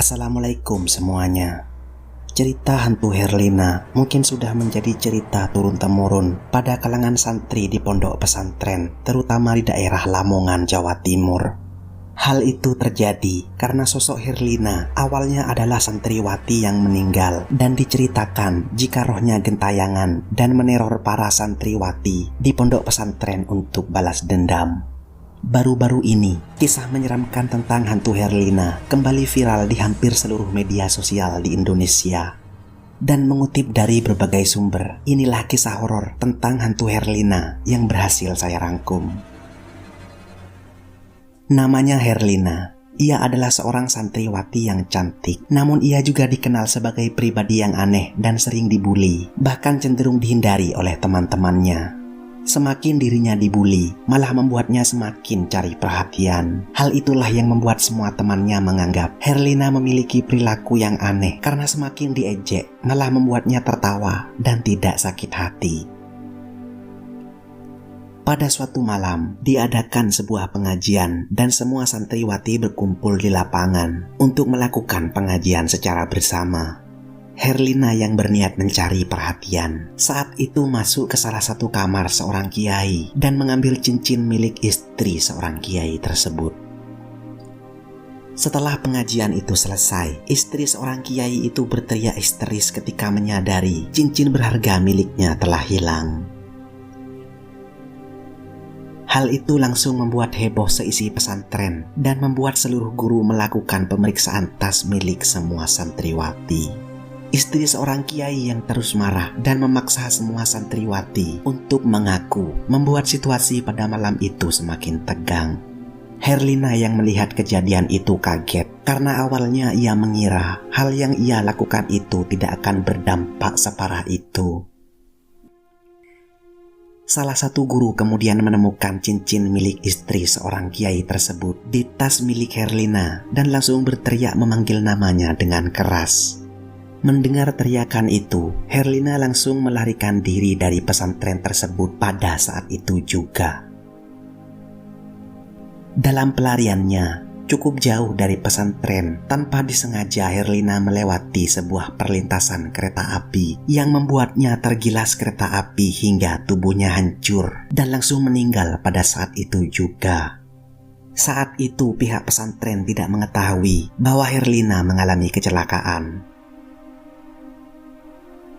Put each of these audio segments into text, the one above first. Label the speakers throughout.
Speaker 1: Assalamualaikum semuanya. Cerita hantu Herlina mungkin sudah menjadi cerita turun-temurun pada kalangan santri di pondok pesantren, terutama di daerah Lamongan, Jawa Timur. Hal itu terjadi karena sosok Herlina awalnya adalah santriwati yang meninggal dan diceritakan jika rohnya gentayangan dan meneror para santriwati di pondok pesantren untuk balas dendam. Baru-baru ini, kisah menyeramkan tentang hantu Herlina kembali viral di hampir seluruh media sosial di Indonesia. Dan mengutip dari berbagai sumber, inilah kisah horor tentang hantu Herlina yang berhasil saya rangkum. Namanya Herlina. Ia adalah seorang santriwati yang cantik, namun ia juga dikenal sebagai pribadi yang aneh dan sering dibully, bahkan cenderung dihindari oleh teman-temannya. Semakin dirinya dibully, malah membuatnya semakin cari perhatian. Hal itulah yang membuat semua temannya menganggap Herlina memiliki perilaku yang aneh karena semakin diejek, malah membuatnya tertawa dan tidak sakit hati. Pada suatu malam, diadakan sebuah pengajian dan semua santriwati berkumpul di lapangan untuk melakukan pengajian secara bersama. Herlina yang berniat mencari perhatian saat itu masuk ke salah satu kamar seorang kiai dan mengambil cincin milik istri seorang kiai tersebut. Setelah pengajian itu selesai, istri seorang kiai itu berteriak histeris ketika menyadari cincin berharga miliknya telah hilang. Hal itu langsung membuat heboh seisi pesantren dan membuat seluruh guru melakukan pemeriksaan tas milik semua santriwati. Istri seorang kiai yang terus marah dan memaksa semua santriwati untuk mengaku membuat situasi pada malam itu semakin tegang. Herlina yang melihat kejadian itu kaget karena awalnya ia mengira hal yang ia lakukan itu tidak akan berdampak separah itu. Salah satu guru kemudian menemukan cincin milik istri seorang kiai tersebut di tas milik Herlina dan langsung berteriak memanggil namanya dengan keras. Mendengar teriakan itu, Herlina langsung melarikan diri dari pesantren tersebut pada saat itu juga. Dalam pelariannya, cukup jauh dari pesantren, tanpa disengaja Herlina melewati sebuah perlintasan kereta api yang membuatnya tergilas kereta api hingga tubuhnya hancur dan langsung meninggal pada saat itu juga. Saat itu pihak pesantren tidak mengetahui bahwa Herlina mengalami kecelakaan.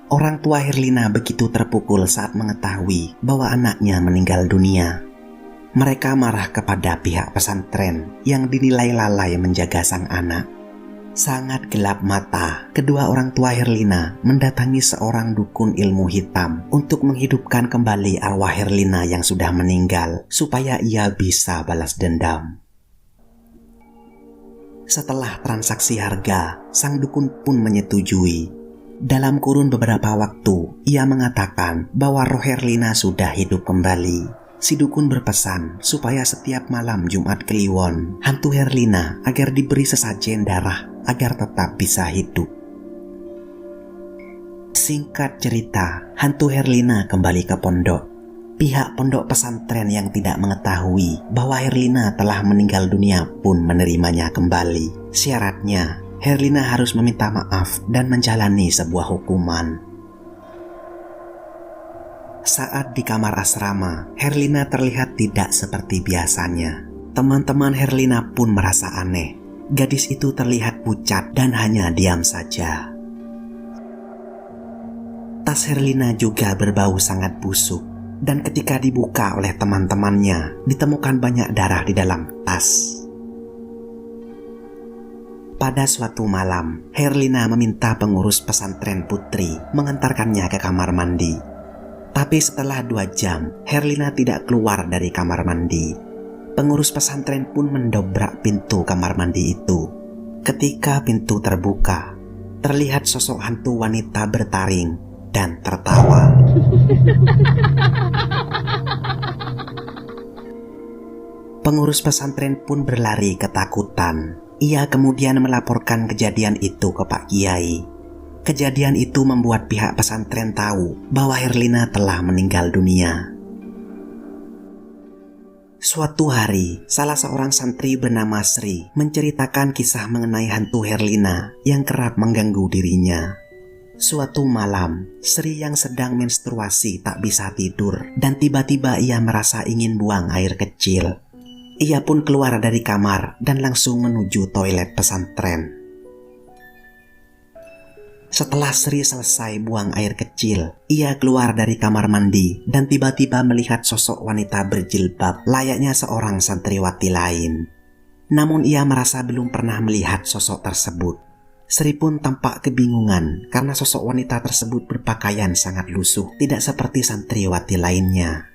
Speaker 1: Orang tua Herlina begitu terpukul saat mengetahui bahwa anaknya meninggal dunia. Mereka marah kepada pihak pesantren yang dinilai lalai menjaga sang anak. Sangat gelap mata, kedua orang tua Herlina mendatangi seorang dukun ilmu hitam untuk menghidupkan kembali arwah Herlina yang sudah meninggal supaya ia bisa balas dendam. Setelah transaksi harga, sang dukun pun menyetujui. Dalam kurun beberapa waktu, ia mengatakan bahwa roh Herlina sudah hidup kembali. Si dukun berpesan supaya setiap malam Jumat Kliwon, hantu Herlina agar diberi sesajen darah agar tetap bisa hidup. Singkat cerita, hantu Herlina kembali ke pondok. Pihak pondok pesantren yang tidak mengetahui bahwa Herlina telah meninggal dunia pun menerimanya kembali. Syaratnya, Herlina harus meminta maaf dan menjalani sebuah hukuman. Saat di kamar asrama, Herlina terlihat tidak seperti biasanya. Teman-teman Herlina pun merasa aneh. Gadis itu terlihat pucat dan hanya diam saja. Tas Herlina juga berbau sangat busuk, dan ketika dibuka oleh teman-temannya, ditemukan banyak darah di dalam tas. Pada suatu malam, Herlina meminta pengurus pesantren putri mengantarkannya ke kamar mandi. Tapi setelah 2 jam, Herlina tidak keluar dari kamar mandi. Pengurus pesantren pun mendobrak pintu kamar mandi itu. Ketika pintu terbuka, terlihat sosok hantu wanita bertaring dan tertawa. Pengurus pesantren pun berlari ketakutan. Ia kemudian melaporkan kejadian itu ke Pak Kiai. Kejadian itu membuat pihak pesantren tahu bahwa Herlina telah meninggal dunia. Suatu hari, salah seorang santri bernama Sri menceritakan kisah mengenai hantu Herlina yang kerap mengganggu dirinya. Suatu malam, Sri yang sedang menstruasi tak bisa tidur dan tiba-tiba ia merasa ingin buang air kecil. Ia pun keluar dari kamar dan langsung menuju toilet pesantren. Setelah Sri selesai buang air kecil, ia keluar dari kamar mandi dan tiba-tiba melihat sosok wanita berjilbab layaknya seorang santriwati lain. Namun ia merasa belum pernah melihat sosok tersebut. Sri pun tampak kebingungan karena sosok wanita tersebut berpakaian sangat lusuh, tidak seperti santriwati lainnya.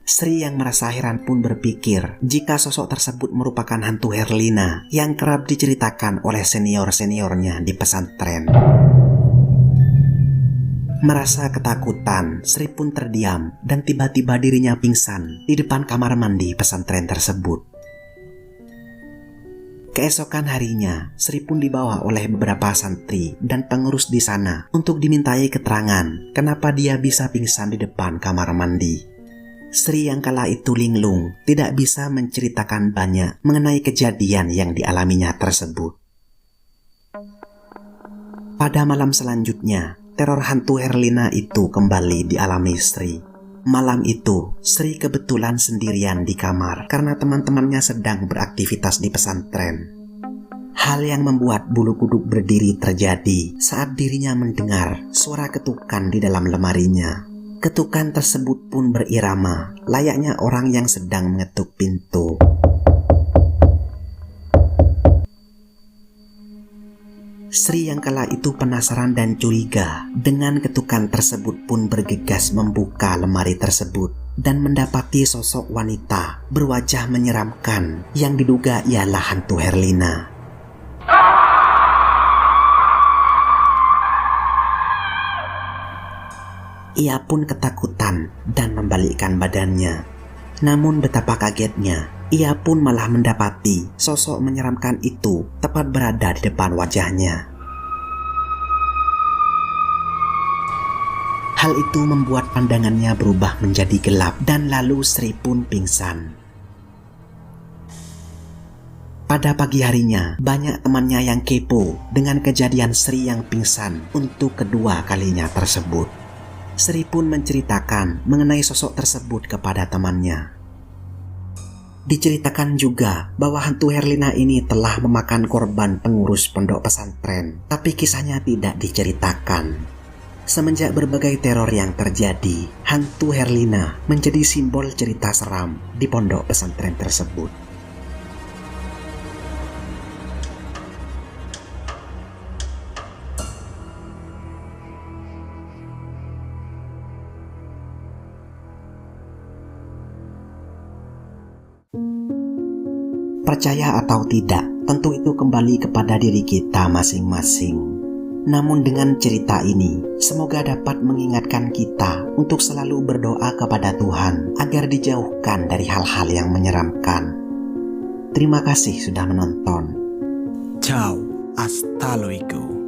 Speaker 1: Sri yang merasa heran pun berpikir jika sosok tersebut merupakan hantu Herlina yang kerap diceritakan oleh senior-seniornya di pesantren. Merasa ketakutan, Sri pun terdiam dan tiba-tiba dirinya pingsan di depan kamar mandi pesantren tersebut. Keesokan harinya, Sri pun dibawa oleh beberapa santri dan pengurus di sana untuk dimintai keterangan kenapa dia bisa pingsan di depan kamar mandi. Sri yang kala itu linglung tidak bisa menceritakan banyak mengenai kejadian yang dialaminya tersebut. Pada malam selanjutnya, teror hantu Herlina itu kembali dialami Sri. Malam itu, Sri kebetulan sendirian di kamar karena teman-temannya sedang beraktivitas di pesantren. Hal yang membuat bulu kuduk berdiri terjadi saat dirinya mendengar suara ketukan di dalam lemarinya. Ketukan tersebut pun berirama, layaknya orang yang sedang mengetuk pintu. Sri yang kala itu penasaran dan curiga dengan ketukan tersebut pun bergegas membuka lemari tersebut dan mendapati sosok wanita berwajah menyeramkan yang diduga ialah hantu Herlina. Ia pun ketakutan dan membalikkan badannya. Namun betapa kagetnya, ia pun malah mendapati sosok menyeramkan itu tepat berada di depan wajahnya. Hal itu membuat pandangannya berubah menjadi gelap dan lalu Sri pun pingsan. Pada pagi harinya, banyak temannya yang kepo dengan kejadian Sri yang pingsan untuk kedua kalinya tersebut. Sri pun menceritakan mengenai sosok tersebut kepada temannya. Diceritakan juga bahwa hantu Herlina ini telah memakan korban pengurus pondok pesantren, tapi kisahnya tidak diceritakan. Semenjak berbagai teror yang terjadi, hantu Herlina menjadi simbol cerita seram di pondok pesantren tersebut. Percaya atau tidak, tentu itu kembali kepada diri kita masing-masing. Namun dengan cerita ini, semoga dapat mengingatkan kita untuk selalu berdoa kepada Tuhan agar dijauhkan dari hal-hal yang menyeramkan. Terima kasih sudah menonton.
Speaker 2: Ciao, hasta luego.